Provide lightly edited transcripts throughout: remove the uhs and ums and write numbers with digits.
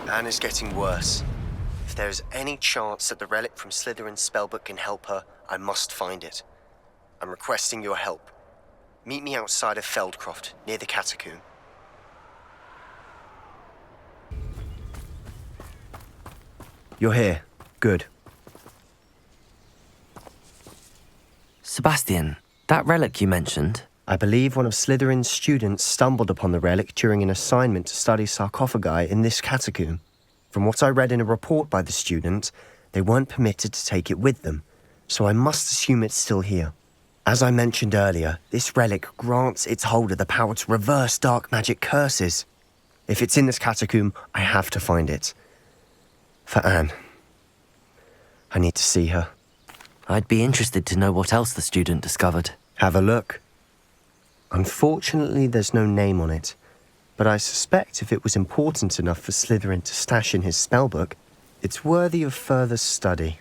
Anne is getting worse. If there is any chance that the relic from Slytherin's spellbook can help her, I must find it. I'm requesting your help. Meet me outside of Feldcroft, near the catacomb. You're here. Good. Sebastian, that relic you mentioned? I believe one of Slytherin's students stumbled upon the relic during an assignment to study sarcophagi in this catacomb. From what I read in a report by the student, they weren't permitted to take it with them, so I must assume it's still here. As I mentioned earlier, this relic grants its holder the power to reverse dark magic curses. If it's in this catacomb, I have to find it. For Anne. I need to see her. I'd be interested to know what else the student discovered. Have a look. Unfortunately, there's no name on it, but I suspect if it was important enough for Slytherin to stash in his spellbook, it's worthy of further study.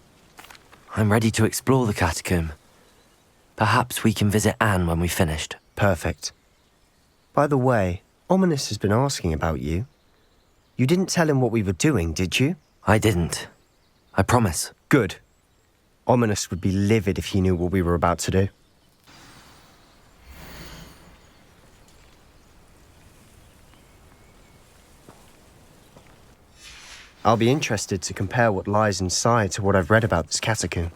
I'm ready to explore the catacomb. Perhaps we can visit Anne when we've finished. Perfect. By the way, Ominous has been asking about you. You didn't tell him what we were doing, did you? I didn't. I promise. Good. Ominous would be livid if he knew what we were about to do. I'll be interested to compare what lies inside to what I've read about this catacomb.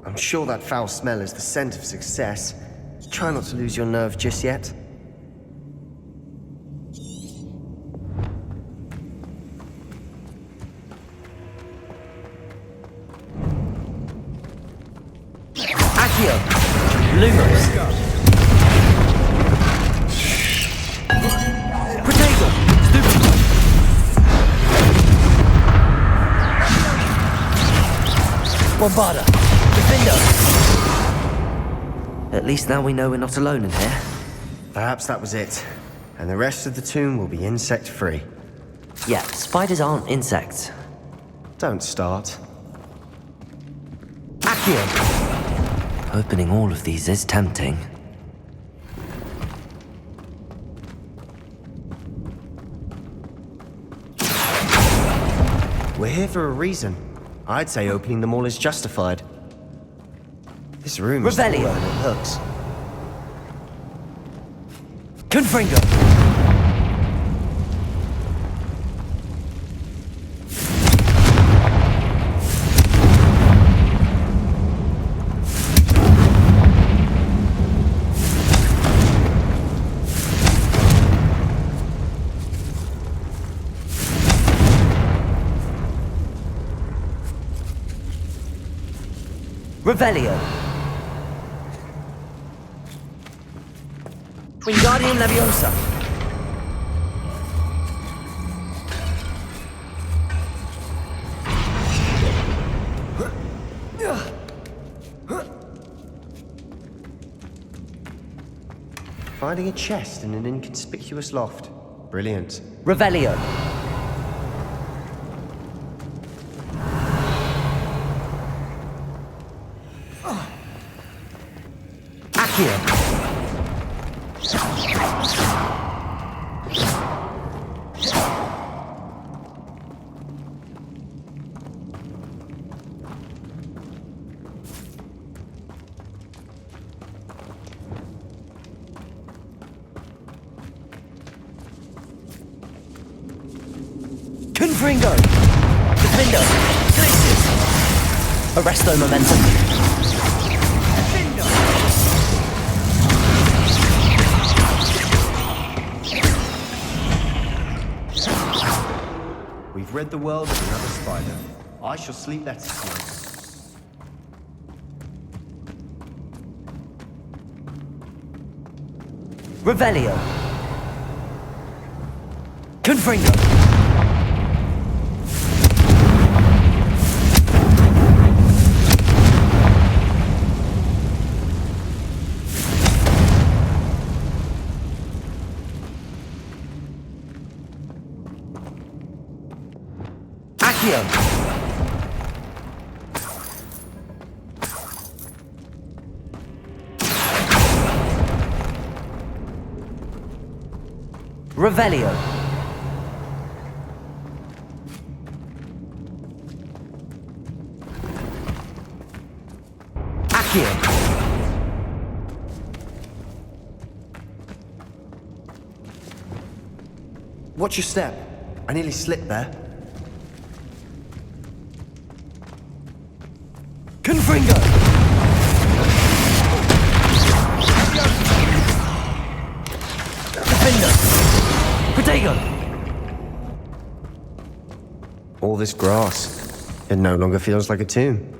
I'm sure that foul smell is the scent of success. Try not to lose your nerve just yet. Accio! Lumos! Protego! Stupid! Bombarda! Defender! At least now we know we're not alone in here. Perhaps that was it. And the rest of the tomb will be insect-free. Yeah, spiders aren't insects. Don't start. Accio! Opening all of these is tempting. We're here for a reason. I'd say opening them all is justified. This room is Revelio. smaller than it looks. Confringo! Revelio. Wingardium Leviosa. Finding a chest in an inconspicuous loft. Brilliant. Revelio. Accio. Confringo! Defendo! Glacius! Arresto Momentum! Defendo! We've rid the world of another spider. I shall sleep better tonight. Revelio! Confringo! Accio! Revelio. Accio. Watch your step. I nearly slipped there. Confringo. Defender. Protego. All this grass. It no longer feels like a tomb.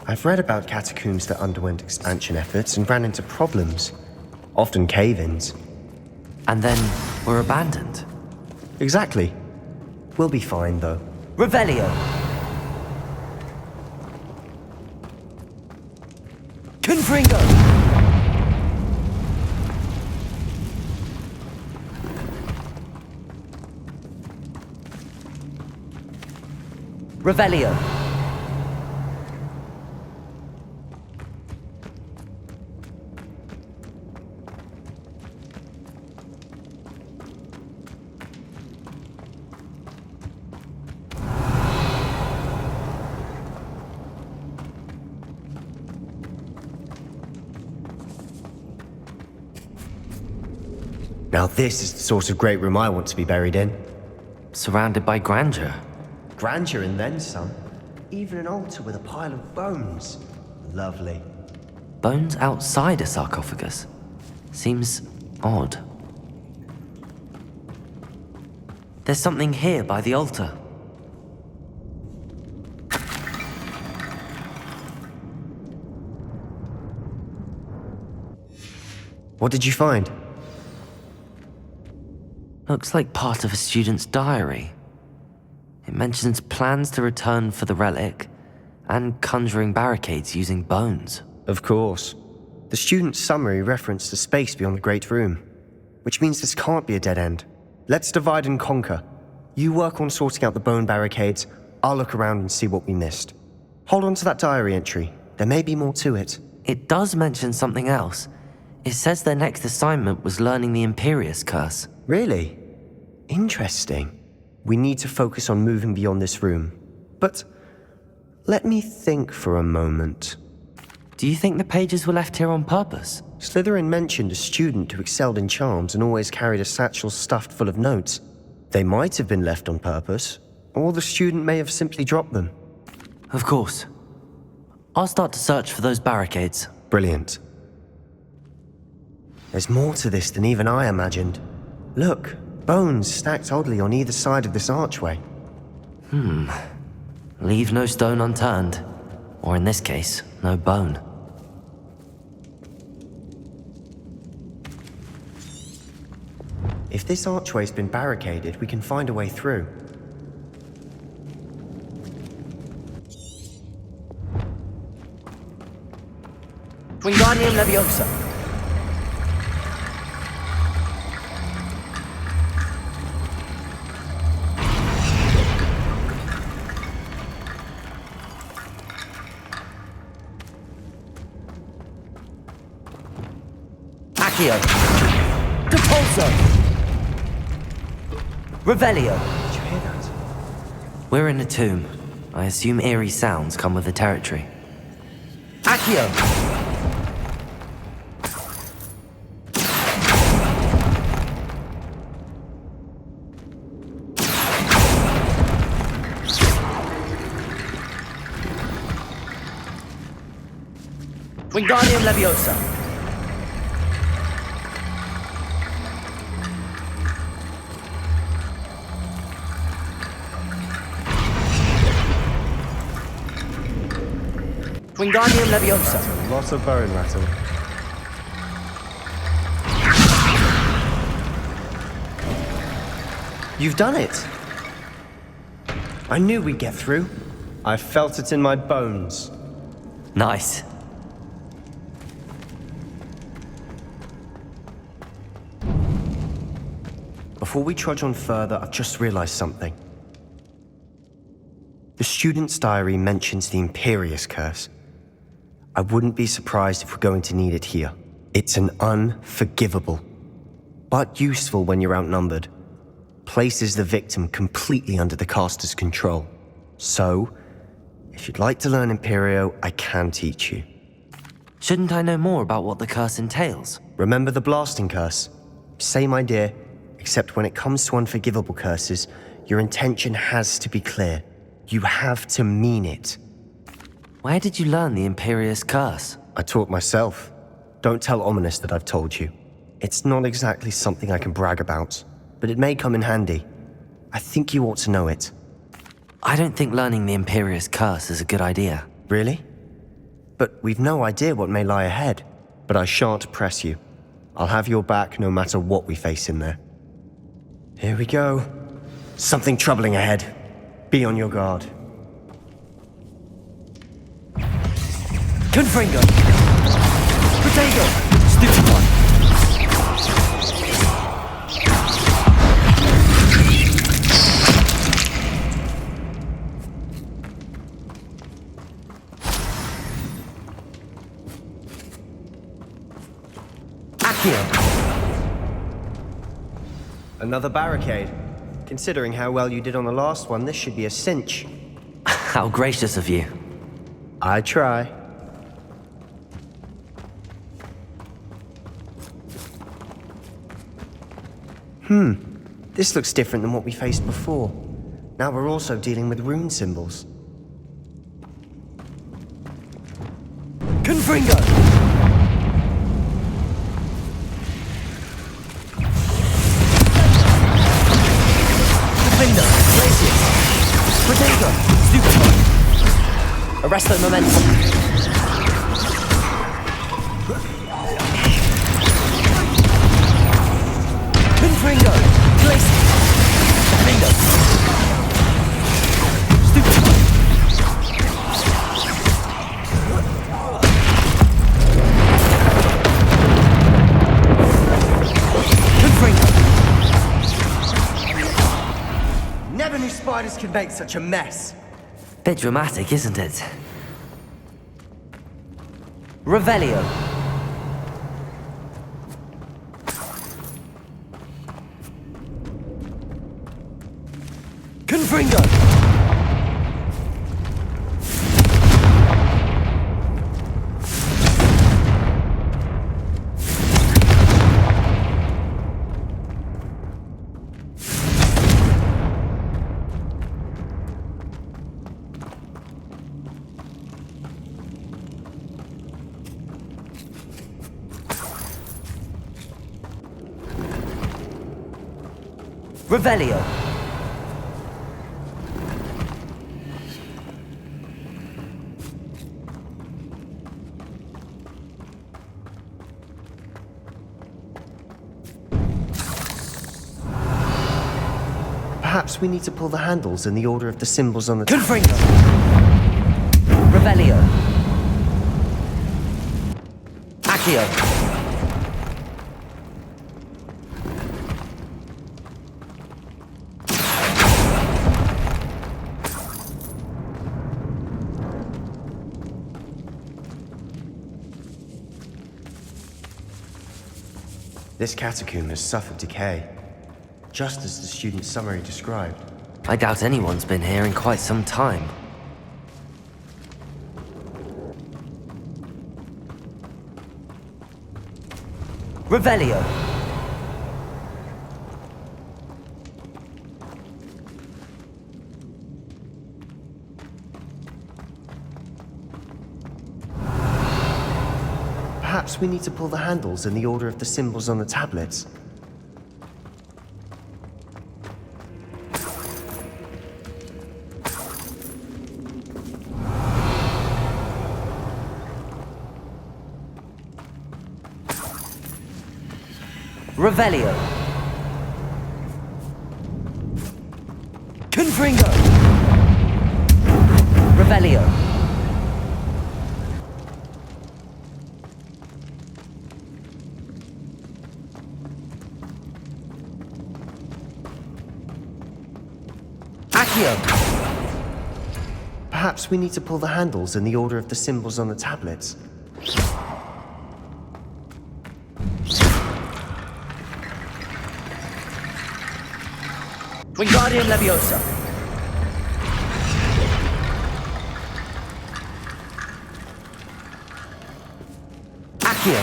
I've read about catacombs that underwent expansion efforts and ran into problems. Often cave-ins. And then were abandoned. Exactly. We'll be fine, though. Revelio. Confringo. Revelio. Now this is the sort of great room I want to be buried in. Surrounded by grandeur. Grandeur and then some. Even an altar with a pile of bones. Lovely. Bones outside a sarcophagus. Seems odd. There's something here by the altar. What did you find? Looks like part of a student's diary. It mentions plans to return for the relic and conjuring barricades using bones. Of course. The student's summary referenced a space beyond the Great Room, which means this can't be a dead end. Let's divide and conquer. You work on sorting out the bone barricades, I'll look around and see what we missed. Hold on to that diary entry. There may be more to it. It does mention something else. It says their next assignment was learning the Imperius Curse. Really? Interesting. We need to focus on moving beyond this room. But let me think for a moment. Do you think the pages were left here on purpose? Slytherin mentioned a student who excelled in charms and always carried a satchel stuffed full of notes. They might have been left on purpose, or the student may have simply dropped them. Of course. I'll start to search for those barricades. Brilliant. There's more to this than even I imagined. Look, bones stacked oddly on either side of this archway. Leave no stone unturned. Or in this case, no bone. If this archway's been barricaded, we can find a way through. Wingardium Leviosa. Accio. Depulso. Revelio. Did you hear that? We're in a tomb. I assume eerie sounds come with the territory. Accio. Wingardium Leviosa. Wingardium Leviosa. Lots of bone rattle. You've done it! I knew we'd get through. I felt it in my bones. Nice. Before we trudge on further, I've just realized something. The student's diary mentions the Imperius Curse. I wouldn't be surprised if we're going to need it here. It's an unforgivable, but useful when you're outnumbered. places the victim completely under the caster's control. So, if you'd like to learn Imperio, I can teach you. Shouldn't I know more about what the curse entails? Remember the blasting curse? Same idea, except when it comes to unforgivable curses, your intention has to be clear. You have to mean it. Where did you learn the Imperious curse? I taught myself. Don't tell Ominous that I've told you. It's not exactly something I can brag about, but it may come in handy. I think you ought to know it. I don't think learning the Imperious curse is a good idea. Really? But we've no idea what may lie ahead. But I shan't press you. I'll have your back no matter what we face in there. Here we go. Something troubling ahead. Be on your guard. Confringo! Potato! Stupid one! Another barricade. Considering how well you did on the last one, this should be a cinch. How gracious of you. I try. This looks different than what we faced before. Now we're also dealing with rune symbols. Confringo! Defender! Glacius! Potato! Stupid one! Arresto momentum! Confringo! Glacius! Defender! Stupid one! Never knew spiders could make such a mess. Bit dramatic, isn't it? Revelio. Confringo. Revelio. Perhaps we need to pull the handles in the order of the symbols on the Confringo. Revelio. Accio. This catacomb has suffered decay, just as the student's summary described. I doubt anyone's been here in quite some time. Revelio. Perhaps we need to pull the handles in the order of the symbols on the tablets. Revelio. Confringo. Revelio. Accio. Perhaps we need to pull the handles in the order of the symbols on the tablets. Wingardium Leviosa. Accio!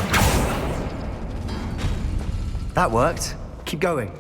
That worked. Keep going.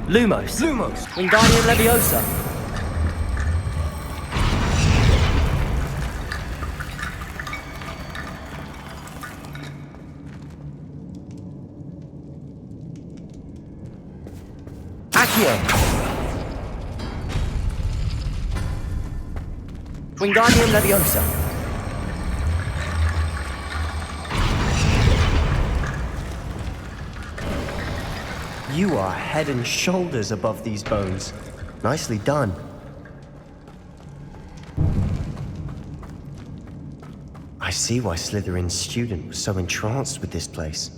Lumos. Lumos! Wingardium Leviosa. Accio! Wingardium Leviosa. You are head and shoulders above these bones. Nicely done. I see why Slytherin's student was so entranced with this place.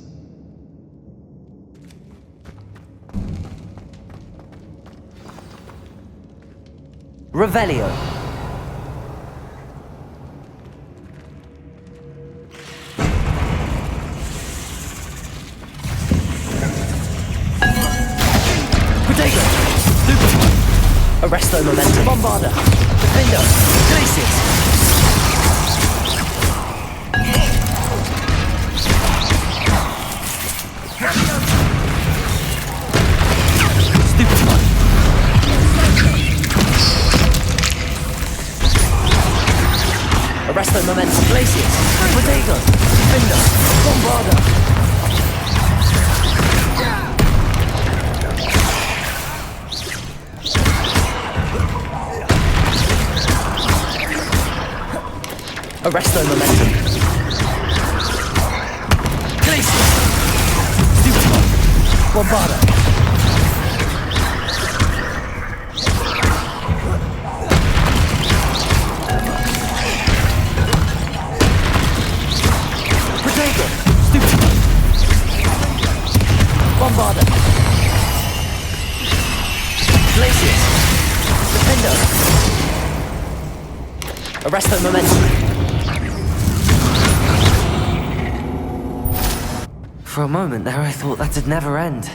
Revelio. Protego. Super. Arresto Momentum. Bombarda. Defender. Glacius. Arresto Momentum. Glacius. Protego. Defender. Bombarda. Arresto Momentum. Glacius. Stupefy. Bombarda. Protego. Stupefy. Bombarda. Glacius. Defender. Arresto Momentum. For a moment there, I thought that'd never end.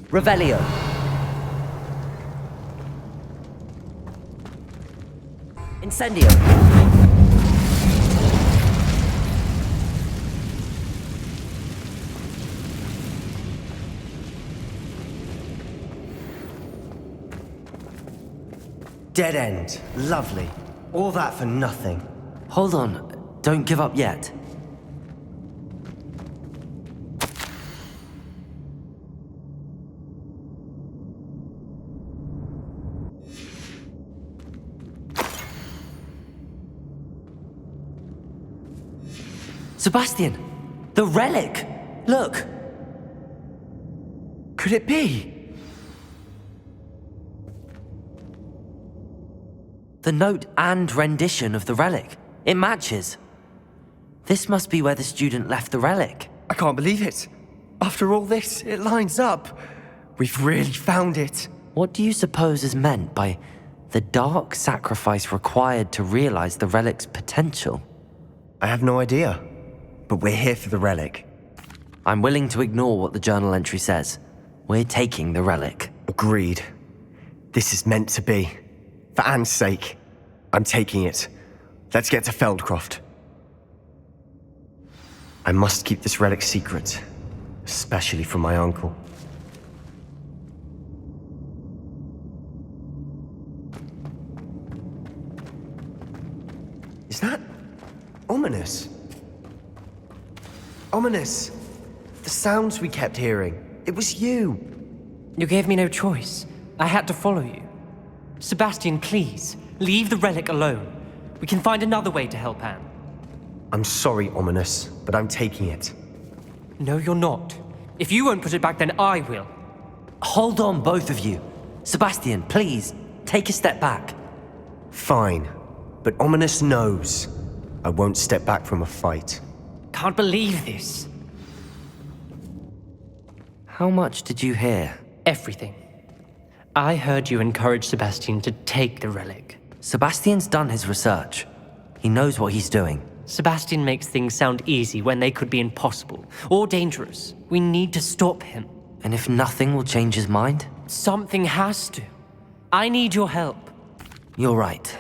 Revelio. Incendio. Dead end. Lovely. All that for nothing. Hold on, don't give up yet. Sebastian! The relic! Look! Could it be? The note and rendition of the relic. It matches. This must be where the student left the relic. I can't believe it. After all this, it lines up. We've really found it. What do you suppose is meant by the dark sacrifice required to realize the relic's potential? I have no idea. But we're here for the relic. I'm willing to ignore what the journal entry says. We're taking the relic. Agreed. This is meant to be. For Anne's sake, I'm taking it. Let's get to Feldcroft. I must keep this relic secret, especially from my uncle. Is that ominous? Ominous. The sounds we kept hearing. It was you. You gave me no choice. I had to follow you. Sebastian, please, leave the relic alone. We can find another way to help Anne. I'm sorry, Ominous, but I'm taking it. No, you're not. If you won't put it back, then I will. Hold on, both of you. Sebastian, please, take a step back. Fine, but Ominous knows I won't step back from a fight. Can't believe this. How much did you hear? Everything. I heard you encourage Sebastian to take the relic. Sebastian's done his research. He knows what he's doing. Sebastian makes things sound easy when they could be impossible or dangerous. We need to stop him. And if nothing will change his mind? Something has to. I need your help. You're right.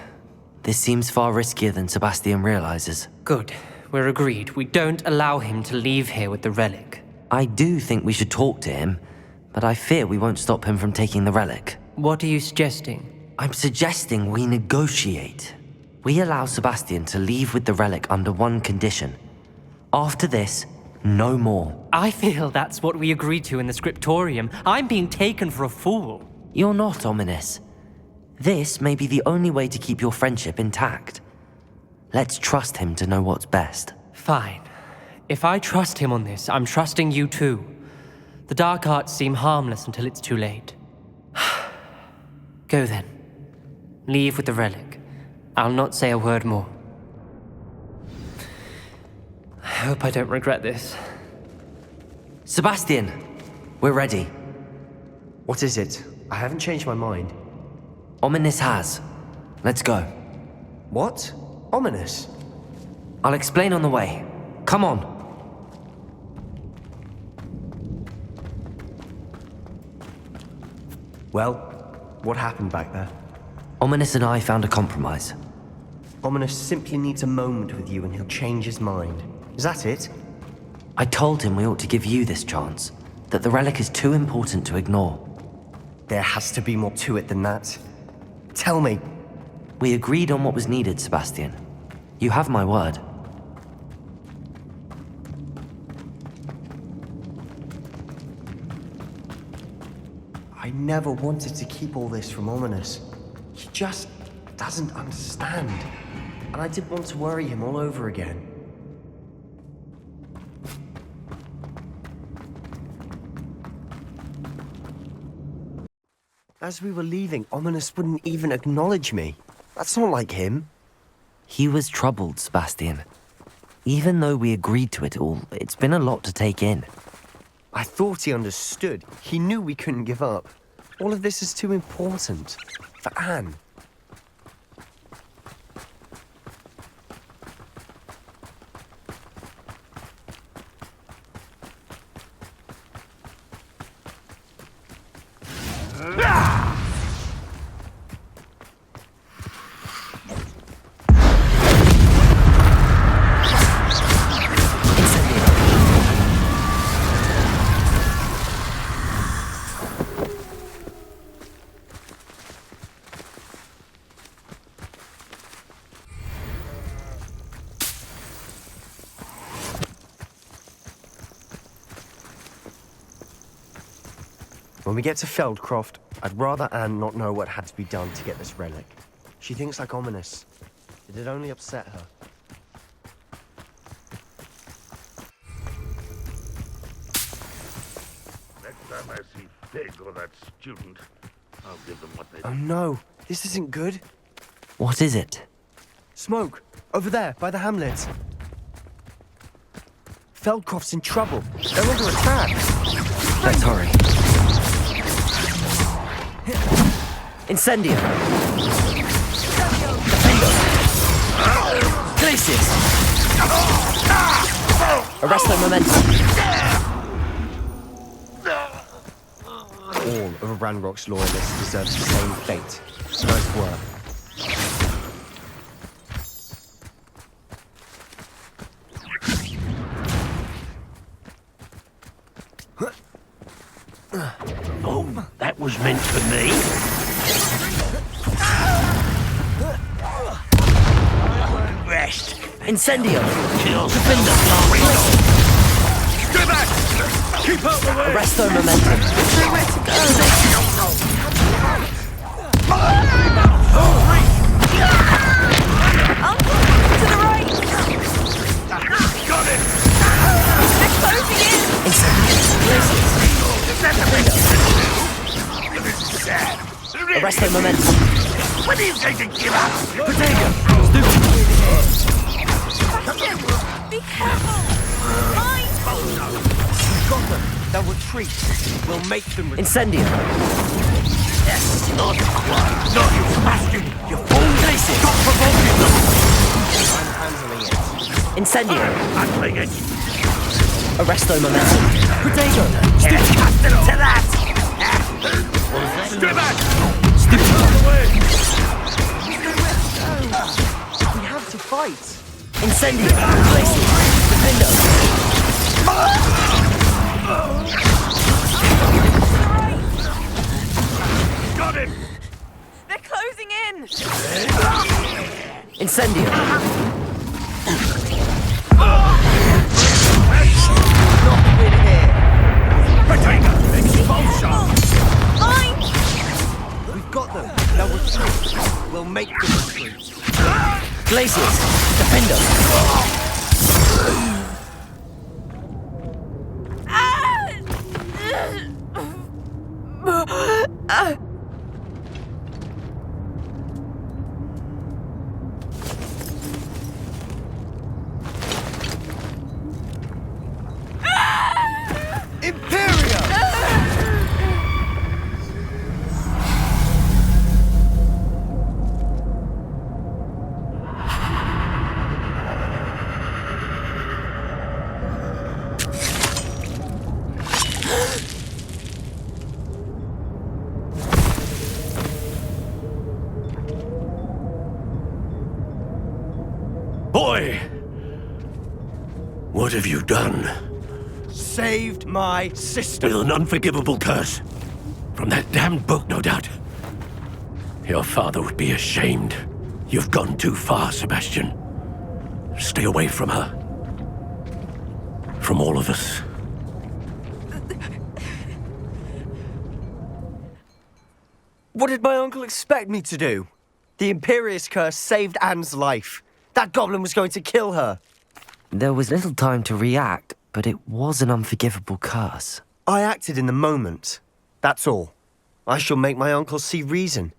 This seems far riskier than Sebastian realizes. Good. We're agreed. We don't allow him to leave here with the relic. I do think we should talk to him, but I fear we won't stop him from taking the relic. What are you suggesting? I'm suggesting we negotiate. We allow Sebastian to leave with the relic under one condition. After this, no more. I feel that's what we agreed to in the scriptorium. I'm being taken for a fool. You're not, Ominous. This may be the only way to keep your friendship intact. Let's trust him to know what's best. Fine. If I trust him on this, I'm trusting you too. The dark arts seem harmless until it's too late. Go then. Leave with the relic. I'll not say a word more. I hope I don't regret this. Sebastian, we're ready. What is it? I haven't changed my mind. Ominous has. Let's go. What? Ominous? I'll explain on the way. Come on. Well, what happened back there? Ominous and I found a compromise. Ominous simply needs a moment with you and he'll change his mind. Is that it? I told him we ought to give you this chance, that the relic is too important to ignore. There has to be more to it than that. Tell me. We agreed on what was needed, Sebastian. You have my word. I never wanted to keep all this from Ominous. He just doesn't understand. And I didn't want to worry him all over again. As we were leaving, Ominous wouldn't even acknowledge me. That's not like him. He was troubled, Sebastian. Even though we agreed to it all, it's been a lot to take in. I thought he understood. He knew we couldn't give up. All of this is too important. For Anne. When we get to Feldcroft, I'd rather Anne not know what had to be done to get this relic. She thinks like Ominous. It'd only upset her. Next time I see Fig or that student, I'll give them what they Oh no, this isn't good. What is it? Smoke! Over there, by the hamlet. Feldcroft's in trouble. They're under attack. Let's hurry. Incendio! Defendo! Glacius! Arrest their momentum! All of Ranrock's loyalists deserve the same fate. Nice work. Oh, that was meant for me. Rest. Incendio! Kills. Defendo! Stay back! Keep out the way! Arrest their momentum. Uncle, to the right! Got it! They're closing in! This is sad. Arrest their momentum. When are you going to give up? Sebastian, be careful! Mine! Got them. They'll retreat. We'll make them retreat. Incendio. Yes, not quite. Not you, Sebastian! You fool! Glacius. Stop provoking them! I'm handling it. Incendio. Handling it! Arrest their momentum. Protego. Get accustomed to that! Stay back! Stay out of the way! We have to fight. Incendio. Glacius. Defendo. Got him! They're closing in! Incendio. Potato! Expulsion! Mine! We've got them. They'll retreat. We'll make them retreat. Glacius. Defendo. Boy! What have you done? Saved my sister. With an unforgivable curse. From that damned book, no doubt. Your father would be ashamed. You've gone too far, Sebastian. Stay away from her. From all of us. What did my uncle expect me to do? The Imperious curse saved Anne's life. That goblin was going to kill her. There was little time to react, but it was an unforgivable curse. I acted in the moment. That's all. I shall make my uncle see reason.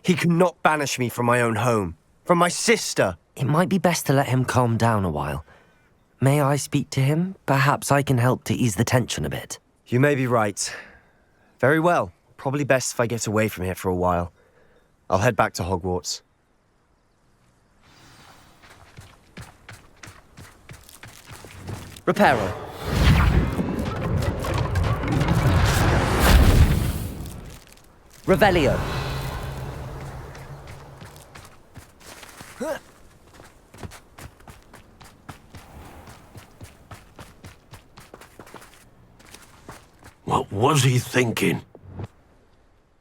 He cannot banish me from my own home, from my sister. It might be best to let him calm down a while. May I speak to him? Perhaps I can help to ease the tension a bit. You may be right. Very well. Probably best if I get away from here for a while. I'll head back to Hogwarts. Reparo. Revelio. What was he thinking?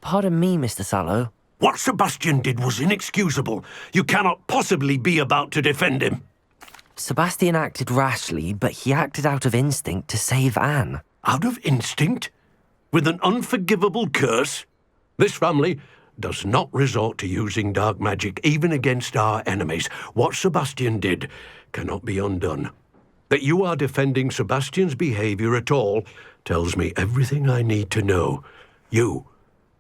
Pardon me, Mr. Sallow. What Sebastian did was inexcusable. You cannot possibly be about to defend him. Sebastian acted rashly, but he acted out of instinct to save Anne. Out of instinct? With an unforgivable curse? This family does not resort to using dark magic even against our enemies. What Sebastian did cannot be undone. That you are defending Sebastian's behavior at all tells me everything I need to know. You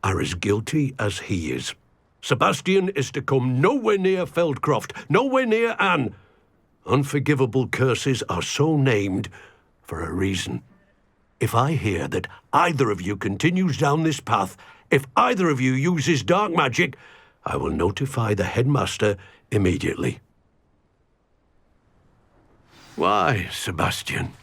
are as guilty as he is. Sebastian is to come nowhere near Feldcroft, nowhere near Anne. Unforgivable curses are so named for a reason. If I hear that either of you continues down this path, if either of you uses dark magic, I will notify the headmaster immediately. Why, Sebastian?